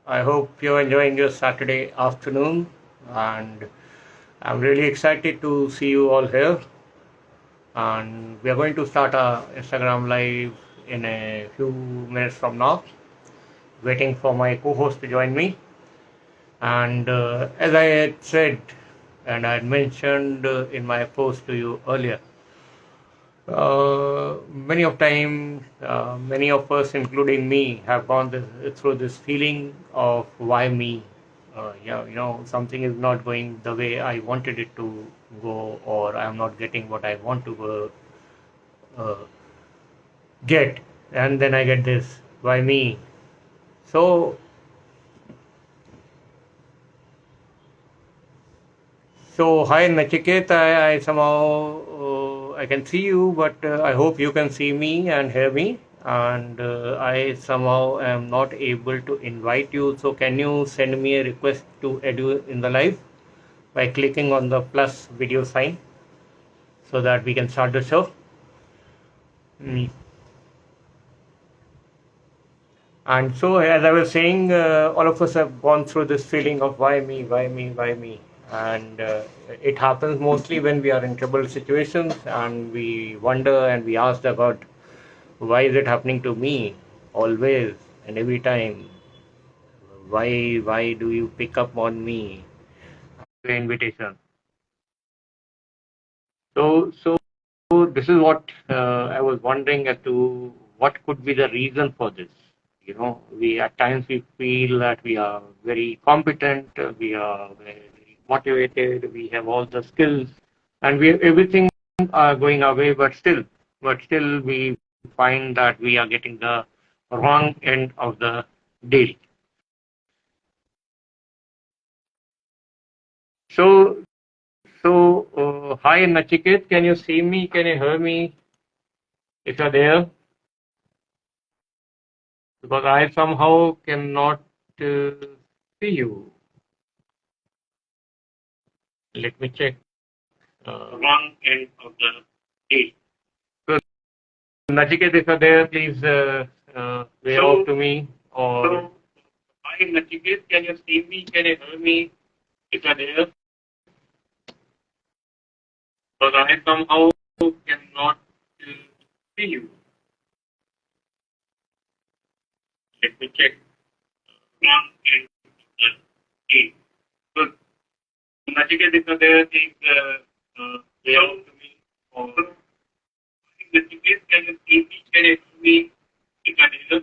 I hope you're enjoying your Saturday afternoon, and I'm really excited to see you all here. And we are going to start our Instagram live in a few minutes from now, waiting for my co-host to join me. And as I had said, and I had mentioned in my post to you earlier, many of us, including me, have through this feeling of why me. Something is not going the way I wanted it to go, or I am not getting what I want to uh, get, and then I get this. Why me? So, hi Nachiket. I somehow I can see you, but I hope you can see me and hear me. And I somehow am not able to invite you. So can you send me a request to add you in the live by clicking on the plus video sign so that we can start the show? Mm. And so, as I was saying, all of us have gone through this feeling of why me, why me, why me. And it happens mostly when we are in troubled situations and we wonder and we ask the God, why is it happening to me always and every time? Why do you pick up on me? The invitation. So this is what I was wondering as to what could be the reason for this. We at times we feel that we are very competent, we are very motivated, we have all the skills, and we everything are going our way, but still we find that we are getting the wrong end of the deal. So hi Nachiket, can you see me? Can you hear me? If you're there, because I somehow cannot uh, see you. Let me check. Wrong end of the deal. So, Nachiket, if you're there, please wave off to me. Or hi, Nachiket, can you see me? Can you hear me? If you're there, because I somehow cannot see you. Let me check. Wrong end of the deal. So, Nachiket, if you're there, please wave off to me. Or Nachiket, can you see me? Can you hear me? If you're there,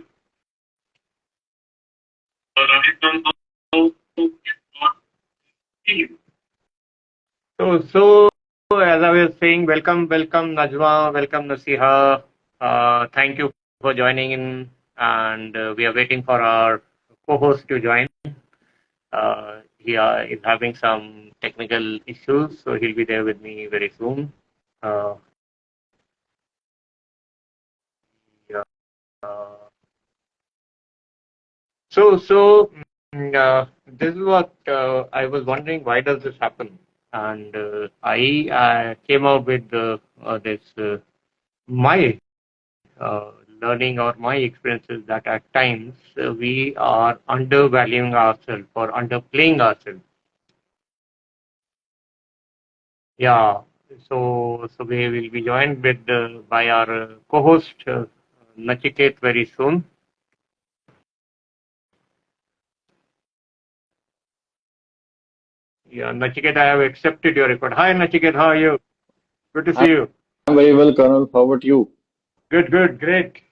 because I somehow cannot see you. So as I was saying, welcome Najma, welcome Nasiha. Thank you for joining in, and we are waiting for our co-host to join. He is having some technical issues, so he'll be there with me very soon. Uh, yeah. uh, this is what I was wondering. Why does this happen? And I came up with this my uh, learning or my experiences that at times we are undervaluing ourselves or underplaying ourselves. Yeah. So we will be joined with by our co-host Nachiket very soon. Yeah, Nachiket, I have accepted your request. Hi, Nachiket, how are you? Good to see you. I'm very well, Colonel. How about you? Good, great.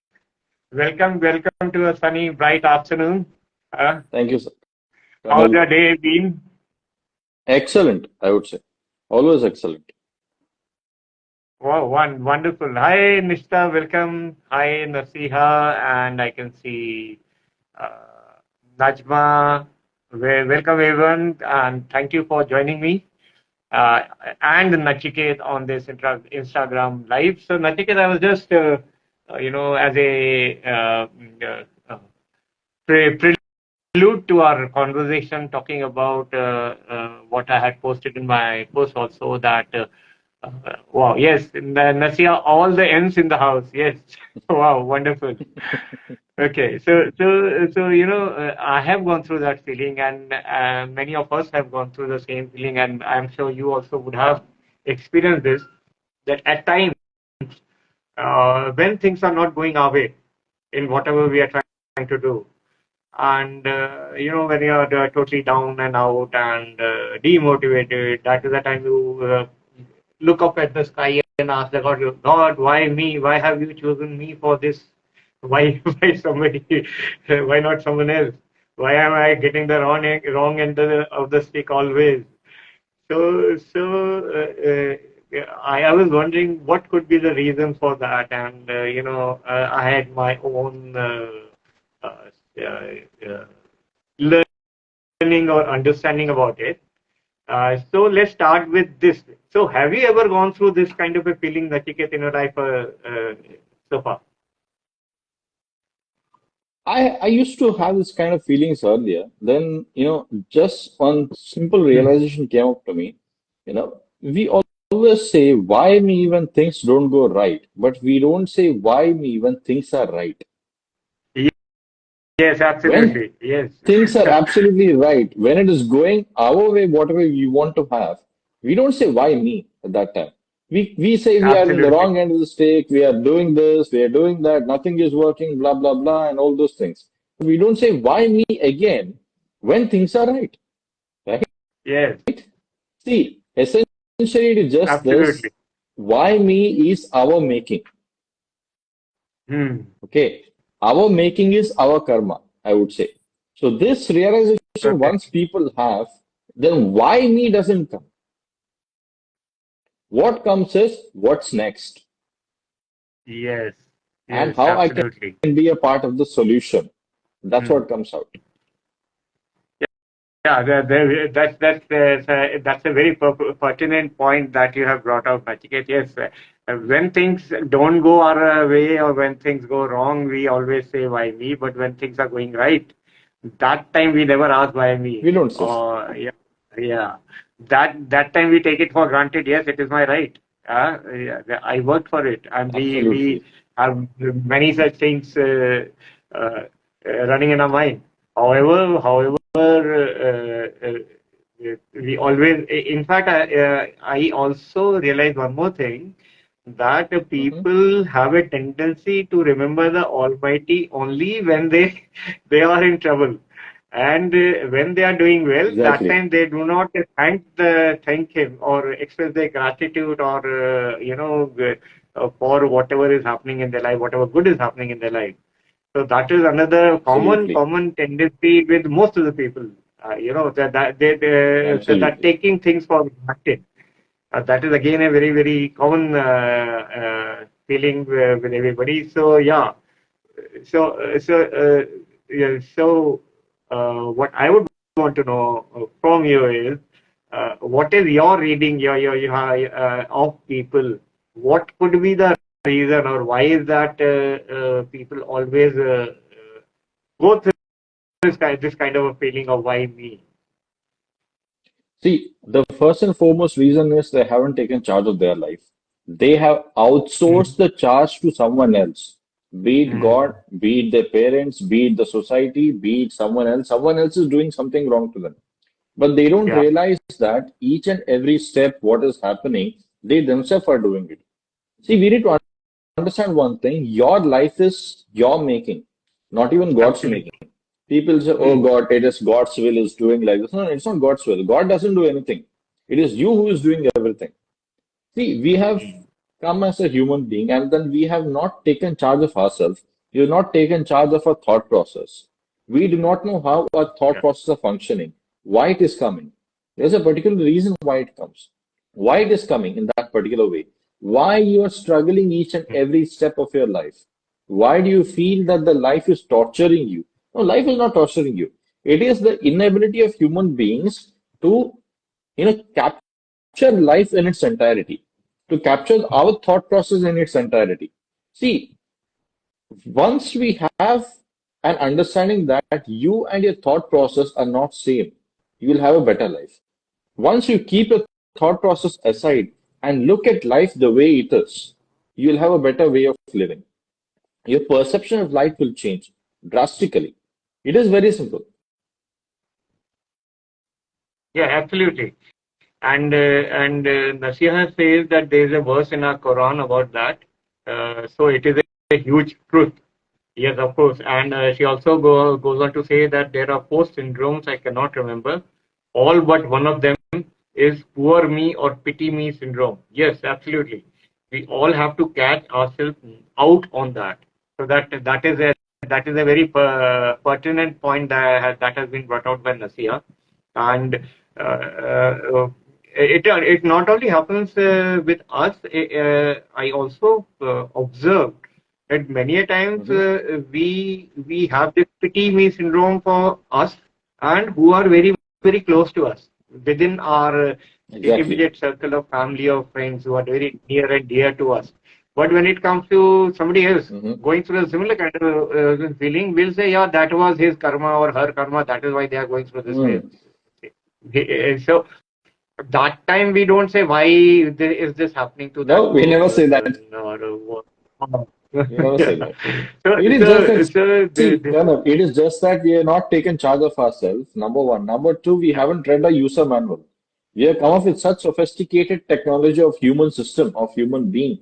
Welcome to a sunny, bright afternoon. Thank you, sir. How's Colonel. your day been? Excellent, I would say. Always excellent. Wow, wonderful. Hi, Nishta, welcome. Hi, Nasiha, and I can see uh, Najma. Welcome, everyone, and thank you for joining me and Nachiket on this Instagram live. So, Nachiket, I was just, as a prelude to our conversation, talking about what I had posted in my post also that. Wow, yes, Nasia, all the N's in the house. Yes, wow, wonderful. Okay, I have gone through that feeling, and many of us have gone through the same feeling, and I'm sure you also would have experienced this. That at times, when things are not going our way in whatever we are trying to do, and when you are totally down and out and demotivated, that is the time you look up at the sky and ask the God, God, why me? Why have you chosen me for this? Why, why somebody? Why not someone else? Why am I getting the wrong end of the stick always? I was wondering what could be the reason for that, and I had my own uh, learning or understanding about it. So let's start with this. So have you ever gone through this kind of a feeling, Nachiket, in your life so far? I used to have this kind of feelings earlier. Then, just one simple Hmm. realization came up to me. We always say, why me when things don't go right? But we don't say, why me when things are right? Yes, When absolutely. Yes, things are absolutely right, when it is going our way, whatever we want to have, we don't say, why me at that time. We say we are in the absolutely. wrong end of the stake, we are doing this, we are doing that, nothing is working, blah, blah, blah, and all those things. We don't say, why me again when things are right, right? Yes, See, essentially, it is just this, absolutely. why me is our making. Hmm. Okay. Our making is our karma, I would say. So this realization, once Correct. people have, then why me doesn't come. What comes is what's next Yes, and yes, how I can absolutely. be a part of the solution. That's Hmm. what comes out. Yeah, that's a very pertinent point that you have brought out, Nachiket. Yes, when things don't go our way or when things go wrong, we always say why me. But when things are going right, that time we never ask why me. We don't say Or yeah, yeah, that time we take it for granted. Yes, it is my right. Yeah, I worked for it, and we absolutely. have many such things uh, running in our mind. However, we always, in fact, I also realize one more thing that Hmm. people have a tendency to remember the Almighty only when they they are in trouble, and when they are doing well, that Exactly. time they do not thank Him or express their gratitude or for whatever is happening in their life, whatever good is happening in their life. So that is another Absolutely. common tendency with most of the people. That Absolutely. taking things for granted. That is again a very common feeling with everybody. So yeah, so yeah, so what I would want to know from you is what is your reading of people? What could be the reason, or why is that people always go through this kind of a feeling of why me? See, the first and foremost reason is they haven't taken charge of their life. They have Mm, outsourced the charge to someone else, be it God, mm, be it their parents, be it the society, be it someone else. Someone else is doing something wrong to them. But they don't yeah, realize that each and every step, what is happening, they themselves are doing it. See, we need to understand one thing, your life is your making, not even God's making. absolutely. People say, oh Mm, God, it is God's will is doing like this. No, it's not God's will. God doesn't do anything. It is you who is doing everything. See, we have mm, come as a human being and then we have not taken charge of ourselves. We have not taken charge of our thought process. We do not know how our thought yeah, process are functioning, why it is coming. There's a particular reason why it comes, why it is coming in that particular way, why you are struggling each and mm, every step of your life. Why do you feel that the life is torturing you? No, life is not torturing you. It is the inability of human beings to, capture life in its entirety, to capture our thought process in its entirety. See, once we have an understanding that you and your thought process are not same, you will have a better life. Once you keep your thought process aside, and look at life the way it is, you'll have a better way of living. Your perception of life will change drastically. It is very simple. Yeah, absolutely. And Nasiha says that there is a verse in our Quran about that. So it is a huge truth. Yes, of course. And she also goes on to say that there are four syndromes I cannot remember. All but one of them is poor me or pity me syndrome. Yes, absolutely. We all have to catch ourselves out on that. So that is a very pertinent point that has been brought out by Nasia. And it not only happens with us. I also observed that many a times Hmm. we have this pity me syndrome for us and who are very close to us within our Exactly. immediate circle of family or friends who are very near and dear to us. But when it comes to somebody else Hmm. going through a similar kind of feeling, we'll say, yeah, that was his karma or her karma. That is why they are going through this way. Mm. So that time we don't say why is this happening to that No, we never say that. person or what. We never say Yeah. that. So It is just so that, so see, this. Pranav, it is just that we are not taken charge of ourselves, number one. Number two, we Yeah. haven't read a user manual. We have come up with such sophisticated technology of human system, of human being,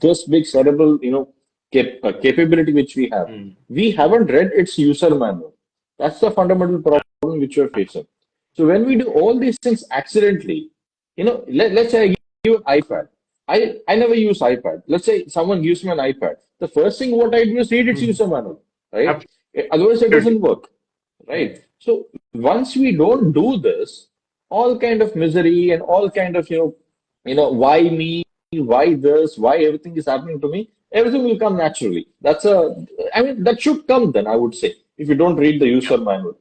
this big cerebral, capability which we have. Mm. We haven't read its user manual. That's the fundamental Yeah. problem which we're facing. So when we do all these things accidentally, let's say I give you an iPad. I never use iPad. Let's say someone gives me an iPad. The first thing what I do is read its Mm. user manual, right? Otherwise, it Absolutely. doesn't work, Mm. right? So once we don't do this, all kind of misery and all kind of why me, why this, why everything is happening to me, everything will come naturally. I mean, that should come then. I would say if you don't read the Yeah. user manual.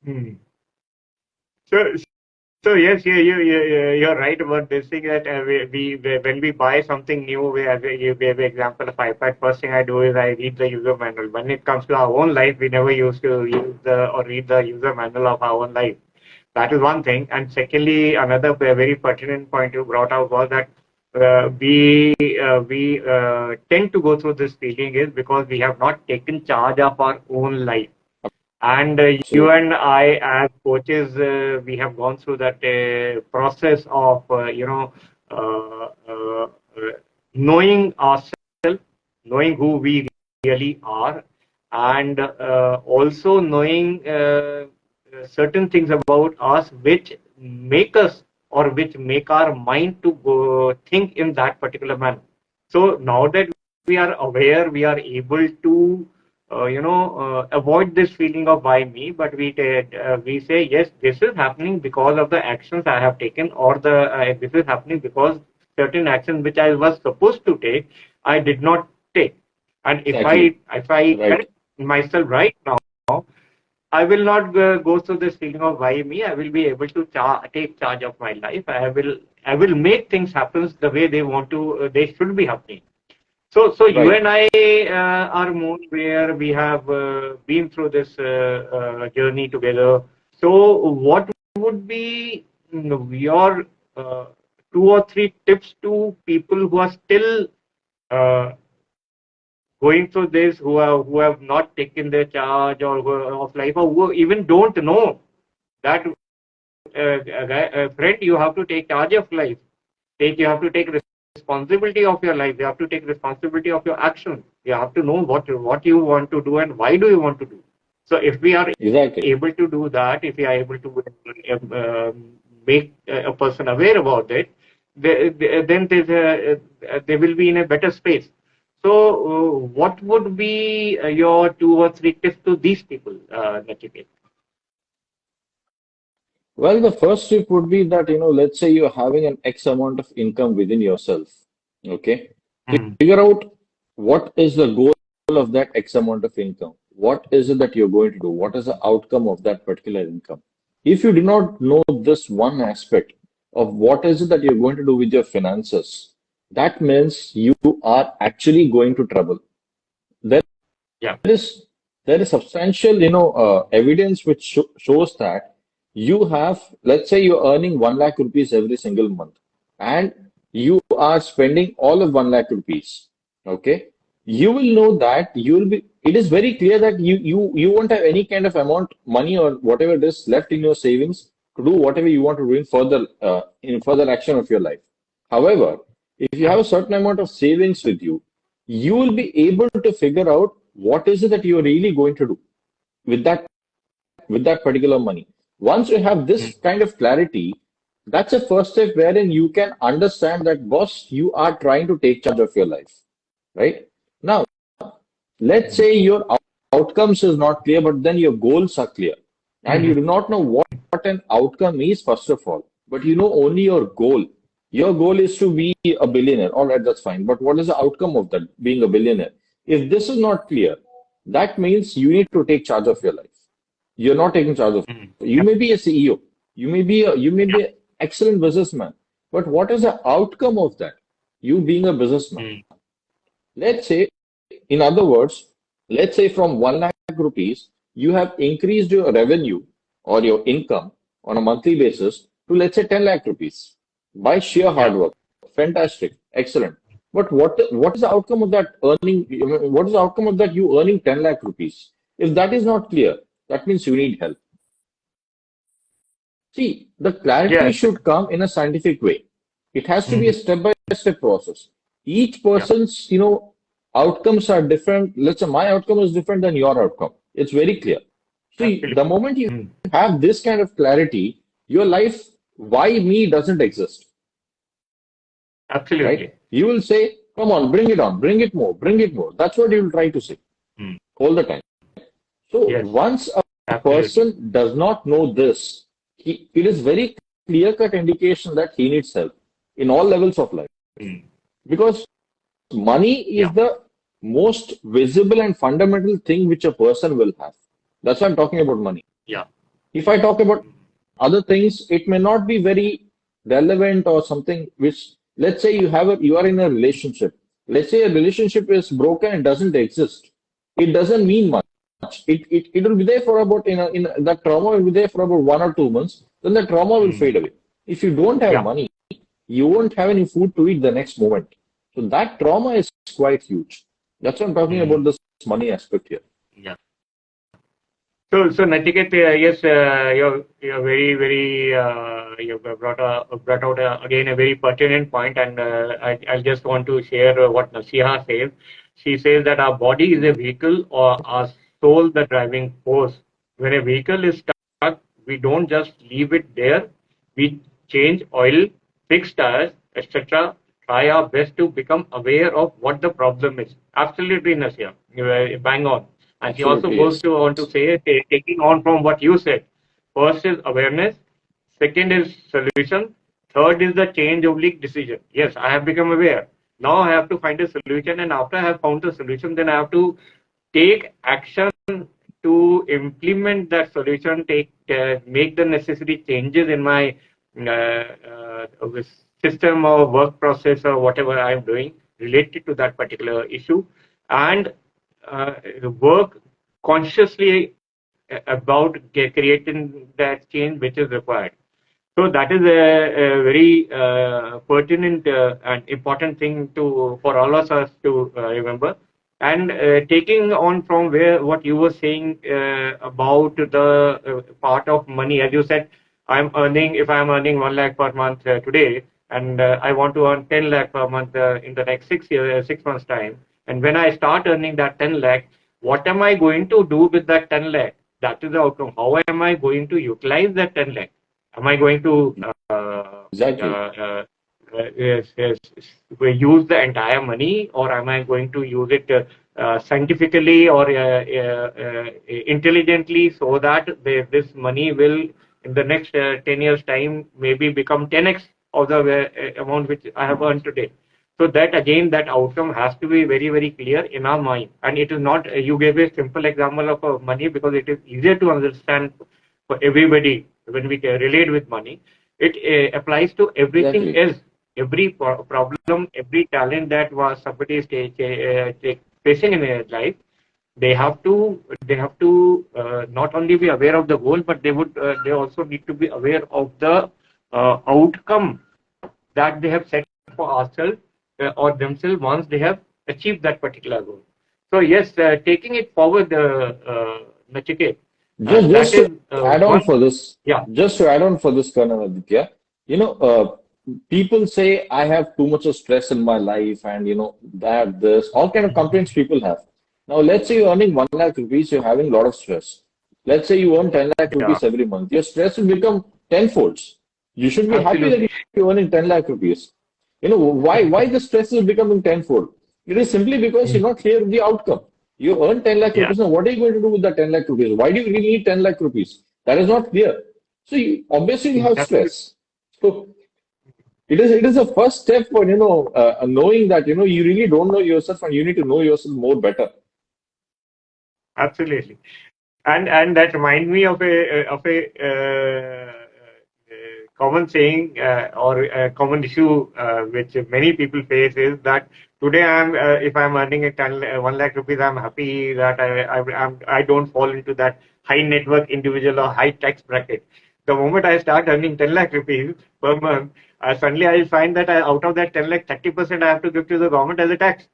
Mm. So So yes, you're right about this thing that when we buy something new, as you gave the example of iPad, first thing I do is I read the user manual. When it comes to our own life, we never used to use the or read the user manual of our own life. That is one thing. And secondly, another very pertinent point you brought out was that we tend to go through this feeling is because we have not taken charge of our own life. And you Absolutely. and I, as coaches, we have gone through that process of, uh, uh, uh, knowing ourselves, knowing who we really are, and also knowing certain things about us which make us or which make our mind to go think in that particular manner. So now that we are aware, we are able to avoid this feeling of why me, but we say yes, this is happening because of the actions I have taken, or the this is happening because certain actions which I was supposed to take, I did not take. And Exactly. if I Right. correct myself right now, I will not go through this feeling of why me. I will be able to take charge of my life. I will make things happen the way they want to. They should be happening. So you Right. and I are more where we have been through this journey together. So what would be your uh, two or three tips to people who are still uh, going through this, who have not taken their charge or of life, or who even don't know that friend, you have to take charge of life. You have to take responsibility of your life. You have to take responsibility of your action. You have to know what you want to do and why do you want to do. So if we are Exactly. able to do that, if we are able to make a person aware about it, then they will be in a better space. So what would be your two or three tips to these people, Nachiket? Well, the first tip would be that, let's say you're having an X amount of income within yourself. Okay. Hmm. Figure out what is the goal of that X amount of income. What is it that you're going to do? What is the outcome of that particular income? If you do not know this one aspect of what is it that you're going to do with your finances, that means you are actually going to trouble. There Yeah. is there is substantial, evidence which shows that you have, let's say you're earning 1 lakh rupees every single month. and you are spending all of 1 lakh rupees, okay, you will know that it is very clear that you won't have any kind of amount, money or whatever it is left in your savings to do whatever you want to do in further action of your life. However, if you Yeah. have a certain amount of savings with you, you will be able to figure out what is it that you are really going to do with that particular money. Once you have Mm, this kind of clarity, that's a first step wherein you can understand that, boss, you are trying to take charge of your life, right? Now, let's mm, say your outcomes is not clear, but then your goals are clear, and you mhm, do not know what an outcome is, first of all, but you know only your goal. Your goal is to be a billionaire. All right, that's fine. But what is the outcome of that, being a billionaire? If this is not clear, that means you need to take charge of your life. You're not taking charge of mm. it. You Yep. may be a CEO. You may Yeah. be an excellent businessman. But what is the outcome of that? You being a businessman. Mm, Let's say, in other words, let's say from 1 lakh rupees, you have increased your revenue or your income on a monthly basis to, let's say, 10 lakh rupees by sheer hard yeah. work. Fantastic. Excellent. But what is the outcome of that earning? What is the outcome of that you earning 10 lakh rupees? If that is not clear, that means you need help. See, the clarity Yes. should come in a scientific way. It has to be a Mhm. step-by-step process. Each Yeah. person's, outcomes are different. Let's say my outcome is different than your outcome. It's very clear. See, the Absolutely. moment you Mm, have this kind of clarity, your life, why me, doesn't exist, right? absolutely. You will say, come on, bring it on, bring it more, bring it more. That's what you will try to say Mm, all the time. So yes. once a Absolutely. person does not know this, it is very clear-cut indication that he needs help in all levels of life. Mm, Because money is yeah. the most visible and fundamental thing which a person will have. That's why I'm talking about money. Yeah. If I talk about other things, it may not be very relevant or something which, let's say you are in a relationship. Let's say a relationship is broken and doesn't exist. It doesn't mean much. It will be there for about, that trauma will be there for about 1 or 2 months. Then the trauma will Mm, fade away. If you don't have yeah. money, you won't have any food to eat the next moment. So that trauma is quite huge. That's what I'm talking Mm, about, this money aspect here. yeah. So Nachiket, yes, you're very, very, you brought out again a very pertinent point, and I just want to share what Nasiha says. She says that our body is a vehicle or our soul the driving force. When a vehicle is stuck, we don't just leave it there. We change oil, fix tires, etc. Try our best to become aware of what the problem is. Absolutely, Nasiha. You are bang on. And she also Absolutely, goes yes. to on to say, taking on from what you said, first is awareness, second is solution, third is the change oblique decision. Yes, I have become aware. Now I have to find a solution, and after I have found the solution, then I have to take action to implement that solution, make the necessary changes in my system or work process or whatever I am doing related to that particular issue, and uh, work consciously about creating that change which is required. So that is a very pertinent and important thing to for all of us to remember. And taking on from where what you were saying about the part of money, as you said, if I'm earning 1 lakh per month today, and I want to earn 10 lakh per month in the next 6 months time. And when I start earning that 10 lakh, what am I going to do with that 10 lakh? That is the outcome. How am I going to utilize that 10 lakh? Am I going to Exactly. yes, yes, we use the entire money, or am I going to use it scientifically or intelligently so that this money will, in the next 10 years' time, maybe become 10x of the amount which I have earned today? So that again, that outcome has to be very, very clear in our mind. And it is not, you gave a simple example of money because it is easier to understand for everybody when we relate with money. It applies to everything Exactly. else, every problem, every challenge that was somebody is facing in their life. They have to not only be aware of the goal, but they also need to be aware of the outcome that they have set for ourselves or themselves once they have achieved that particular goal. So yes, taking it forward, Nachiket, Just, that just is to add on one. for this, Yeah, just to add on for this, Colonel Aditya, you know, people say I have too much of stress in my life, and that this all kind of complaints people have. Now, let's say you're earning 1 lakh rupees, you're having a lot of stress. Let's say you earn 10 lakh yeah, rupees every month. Your stress will become tenfolds. You should be happy that absolutely. you're earning 10 lakh rupees. Why the stress is becoming tenfold? It is simply because you're not clear with the outcome. You earn 10 lakh Yeah, rupees. Now, what are you going to do with that 10 lakh rupees? Why do you really need 10 lakh rupees? That is not clear. So obviously you have absolutely. stress. So it is a first step for knowing that you really don't know yourself and you need to know yourself more better. Absolutely. And that remind me of a common saying or a common issue which many people face is that today I'm if I'm earning 1 lakh rupees, I'm happy that I don't fall into that high net worth individual or high tax bracket. The moment I start earning 10 lakh rupees per month, suddenly I'll find that out of that 10 lakh, 30% I have to give to the government as a tax.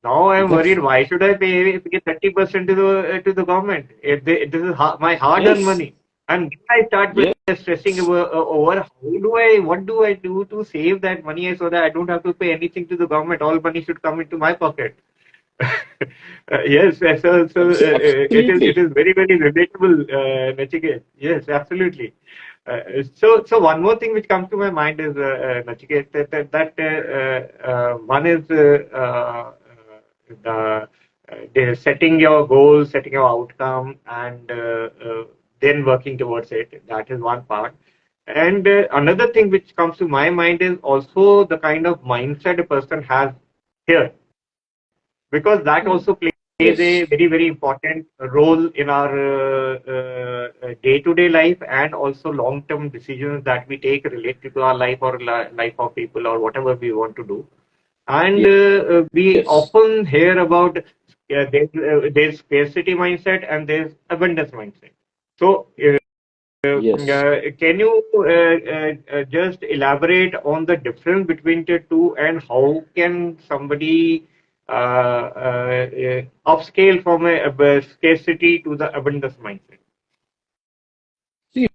Now I'm worried. Yes. Why should I pay 30% to the government? If this is my hard-earned Yes. money, and I start Yes. stressing over what do I do to save that money so that I don't have to pay anything to the government. All money should come into my pocket. Yes, it Absolutely. is very very relatable, Nachiket. Yes, absolutely. So one more thing which comes to my mind is Nachiket that one is the setting your goals, setting your outcome, and then working towards it. That is one part. And another thing which comes to my mind is also the kind of mindset a person has here, because that also plays a Yes. very very important role in our day-to-day life, and also long-term decisions that we take related to our life or life of people or whatever we want to do. And we Yes. often hear about there's scarcity mindset and there's abundance mindset. So Yes. can you just elaborate on the difference between the two, and how can somebody upscale from a scarcity to the abundance mindset? See,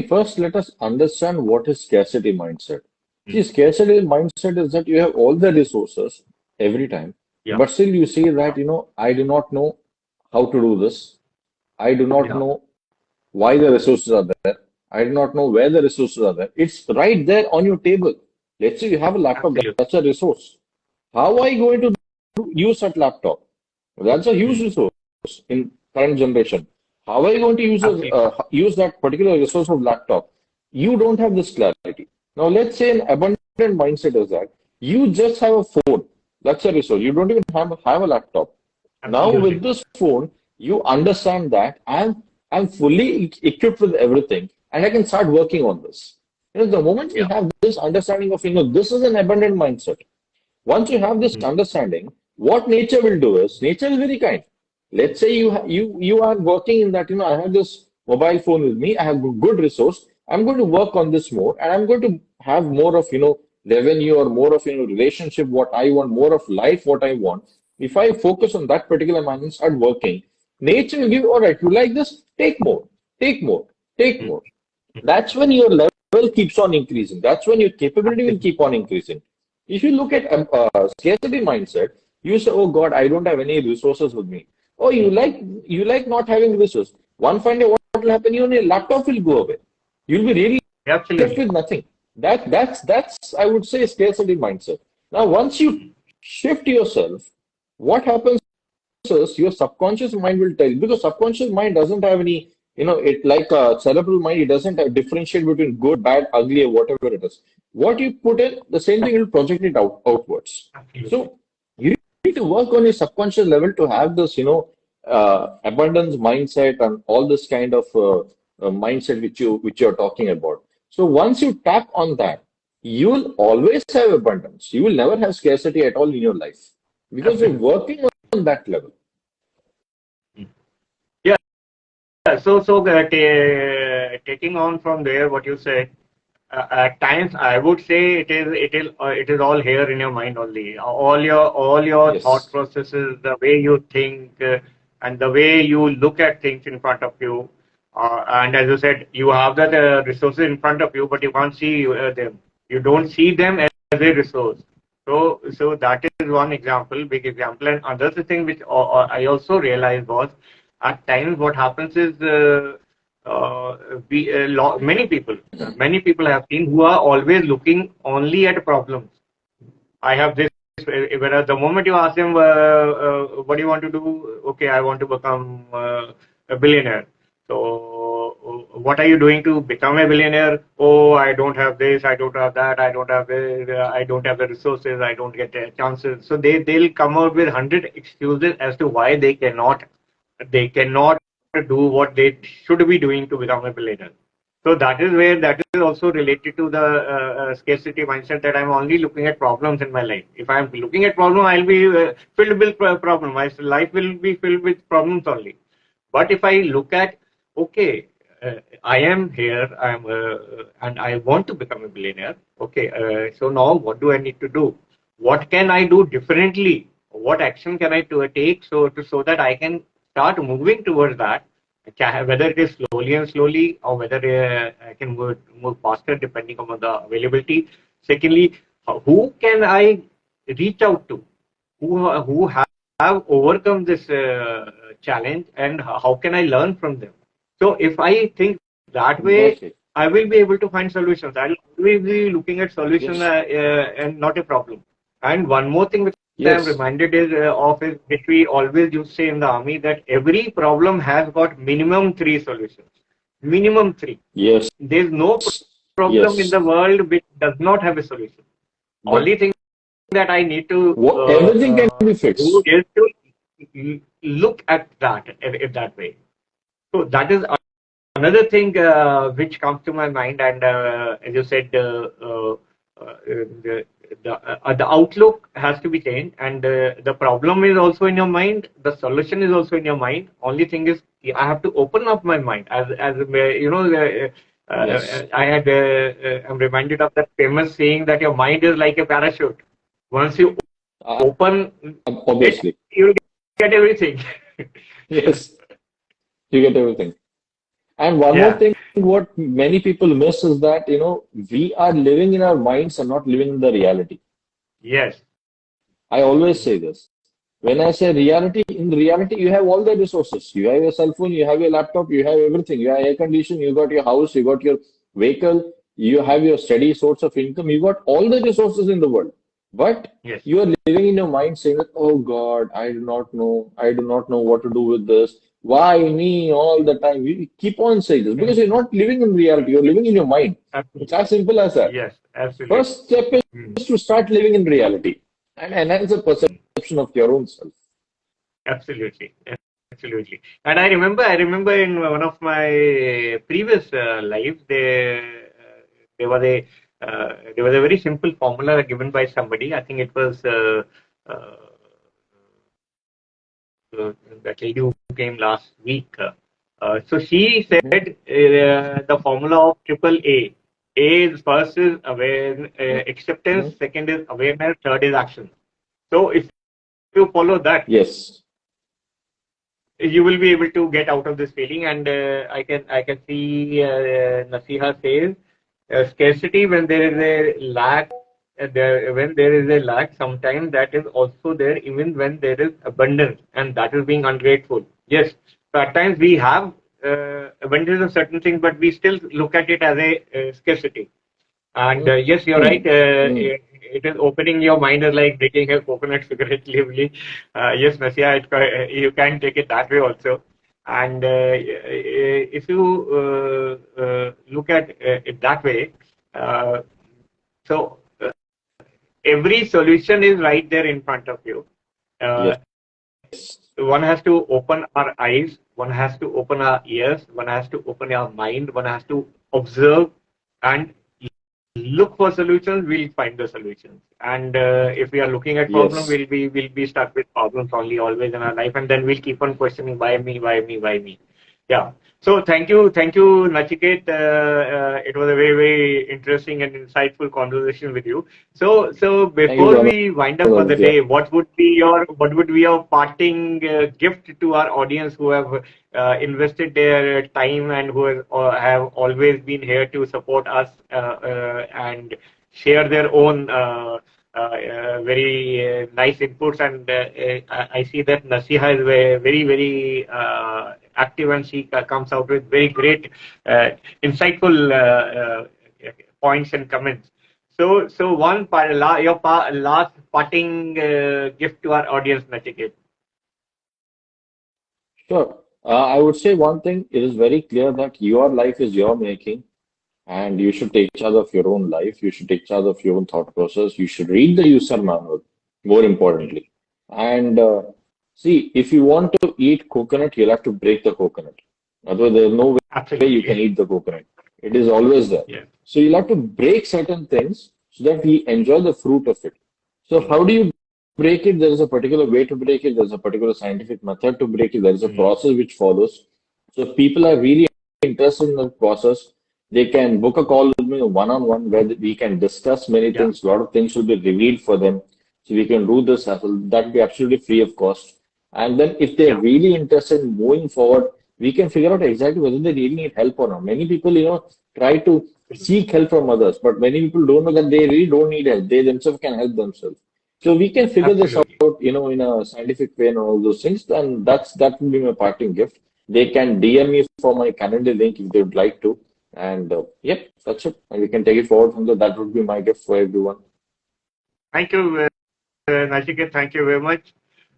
first let us understand what is scarcity mindset. See, Mm. scarcity mindset is that you have all the resources every time, Yeah, but still you say that, I do not know how to do this. I do not yeah, know why the resources are there. I do not know where the resources are there. It's right there on your table. Let's say you have a laptop, absolutely. that's a resource. How are you going to use that laptop? That's a huge Mm. resource in current generation. How are you going to Absolutely. use that particular resource of laptop? You don't have this clarity. Now, let's say an abundant mindset is that you just have a phone. That's a resource. You don't even have a laptop. Now, with Absolutely. this phone, you understand that I'm fully equipped with everything, and I can start working on this. The moment we Yeah. have this understanding of, this is an abundant mindset. Once you have this Mm. understanding, what nature will do is nature is very kind. Let's say you are working in that, I have this mobile phone with me, I have good resource. I'm going to work on this more, and I'm going to have more of revenue, or more of relationship what I want, more of life what I want. If I focus on that particular man and start working, nature will give, all right, you like this, take more, take more, take Mm. more. That's when your level keeps on increasing. That's when your capability will Absolutely. keep on increasing. If you look at scarcity mindset, you say, "Oh God, I don't have any resources with me." Oh, Mm. you like not having resources. One fine day, what will happen? Your laptop will go away. You'll be really left Absolutely. with nothing. That's I would say scarcity mindset. Now, once you shift yourself, what happens is your subconscious mind will tell you, because subconscious mind doesn't have any, it like a cerebral mind, it doesn't differentiate between good, bad, ugly, or whatever it is. What you put in, the same thing will project it outwards. Absolutely. So you need to work on your subconscious level to have this, abundance mindset and all this kind of mindset which you're talking about. So once you tap on that, you will always have abundance. You will never have scarcity at all in your life because you're Absolutely. working on that level. Mm. Yeah. So taking on from there what you said. At times, I would say it is all here in your mind only. All your thought Yes. processes, the way you think, and the way you look at things in front of you. And as you said, you have that resources in front of you, but you can't see them. You don't see them as a resource. So that is one example, big example. And another thing which I also realized was, at times what happens is, many people have seen who are always looking only at problems. I have this. Whereas the moment you ask them, what do you want to do? Okay, I want to become a billionaire. So, what are you doing to become a billionaire? Oh, I don't have this, I don't have that, I don't have this, I don't have the resources, I don't get the chances. So they'll come out with 100 excuses as to why they cannot do what they should be doing to become a billionaire. So that is also related to the scarcity mindset, that I'm only looking at problems in my life. If I'm looking at problem, I'll be filled with problem. My life will be filled with problems only. But if I look at, okay, I am here, and I want to become a billionaire. Okay, so now what do I need to do? What can I do differently? What action can I take so that I can start moving towards that? Whether it is slowly and slowly, or whether I can move faster depending upon the availability. Secondly, who can I reach out to? Who have overcome this challenge, and how can I learn from them? So if I think that way, Exactly. I will be able to find solutions. I'll always be looking at solutions, Yes. and not a problem. And one more thing which I am Yes. reminded is which we always used to say in the army, that every problem has got minimum three solutions. Minimum three. Yes. There's no problem in Yes. the world which does not have a solution. But Only thing that I need to everything can be do fixed. is to look at that, if that way. So that is another thing which comes to my mind, and as you said, the the outlook has to be changed, and the problem is also in your mind. The solution is also in your mind. Only thing is, I have to open up my mind. As you know, Yes. I'm reminded of that famous saying that your mind is like a parachute. Once you Uh, open it, Obviously. you'll get everything. Yes. You get everything. And one more Yeah. thing, what many people miss is that, we are living in our minds and not living in the reality. Yes. I always say this. When I say reality, in reality, you have all the resources. You have your cell phone, you have your laptop, you have everything. You have air condition, you got your house, you got your vehicle, you have your steady source of income, you got all the resources in the world. But Yes. you are living in your mind saying that, oh God, I do not know what to do with this. Why me all the time? You keep on saying this because you're not living in reality, you're living in your mind. It's as Absolutely. simple as that. Yes, absolutely. First step Mm. is to start living in reality and enhance the Mm. perception of your own self. Absolutely. Absolutely. And I remember in one of my previous lives, there was a very simple formula given by somebody. I think it was uh, that lady who came last week. So she Mhm. said the formula of triple A. A is first is acceptance, Mhm. second is awareness, third is action. So if you follow that, Yes. you will be able to get out of this feeling. And I can see Nasiha says scarcity when there is a lack. When there is a lack, sometimes that is also there even when there is abundance, and that is being ungrateful. Yes, so at times we have abundance of certain things, but we still look at it as a scarcity. And Mhm. yes, you're right. Mhm. Mhm. It is opening your mind is like taking a coconut cigarette lively. Yes, Nasia, you can take it that way also. And if you look at it that way, uh, so every solution is right there in front of you. Uh, Yes. one has to open our eyes, one has to open our ears, one has to open our mind, one has to observe and look for solutions. We'll find the solutions. And if we are looking at problem, Yes. we'll be stuck with problems only always in our life, and then we'll keep on questioning, why me, why me, why me. Yeah. So thank you, Nachiket. It was a very, very interesting and insightful conversation with you. So Thank you, before we wind up for the Pranal. day, what would be your parting gift to our audience who have invested their time and who have always been here to support us and share their own very nice inputs. And I see that Nasiha is very, very active, and she comes out with very great, insightful points and comments. So one part, last parting gift to our audience, Nachiket. Sure. I would say one thing, it is very clear that your life is your making, and you should take charge of your own life. You should take charge of your own thought process. You should read the user manual, more Mm. importantly. And see, if you want to eat coconut, you'll have to break the coconut. Otherwise, there's no way you can Absolutely. eat the coconut. It is always there. Yeah. So you'll have to break certain things so that we enjoy the fruit of it. So Mm. how do you break it? There is a particular way to break it. There's a particular scientific method to break it. There is a Mm. process which follows. So if people are really interested in the process, they can book a call with me one-on-one where we can discuss many Yeah. things. A lot of things will be revealed for them. So we can do this as well. That will be absolutely free of cost. And then if they're Yeah. really interested in moving forward, we can figure out exactly whether they really need help or not. Many people, try to seek help from others, but many people don't know that they really don't need help. They themselves can help themselves. So we can figure this out, Absolutely. in a scientific way and all those things. And that will be my parting gift. They can DM me for my calendar link if they would like to. And yep, that's it. And we can take it forward from there. That would be my gift for everyone. Thank you, Nachiket. Thank you very much.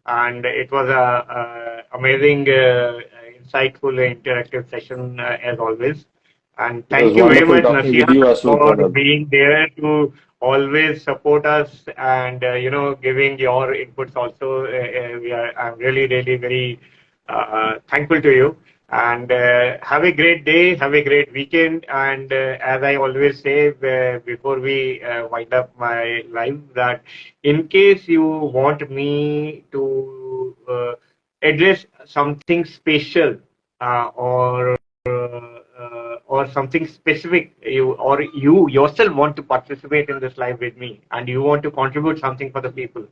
And it was a amazing, insightful, interactive session as always. And It was thank you very wonderful much, talking with Nasiha, you as well, for Pranal. being there to always support us and giving your inputs also. I'm really, really very thankful to you. And have a great day, have a great weekend. And as I always say before we wind up my live, that in case you want me to address something special or something specific, you yourself want to participate in this live with me and you want to contribute something for the people,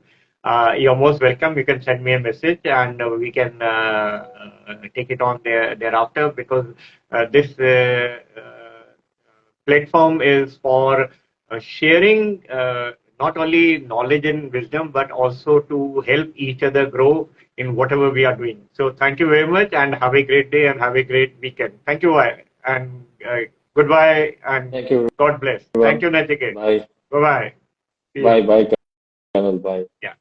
you're most welcome. You can send me a message and we can take it on thereafter, because this platform is for sharing not only knowledge and wisdom, but also to help each other grow in whatever we are doing. So thank you very much and have a great day and have a great weekend. Thank you and goodbye and Thank you, God bless. Thank everyone. you, Nachiket. Bye. Bye bye. See Bye. you. Bye, Pranal. Bye. Yeah.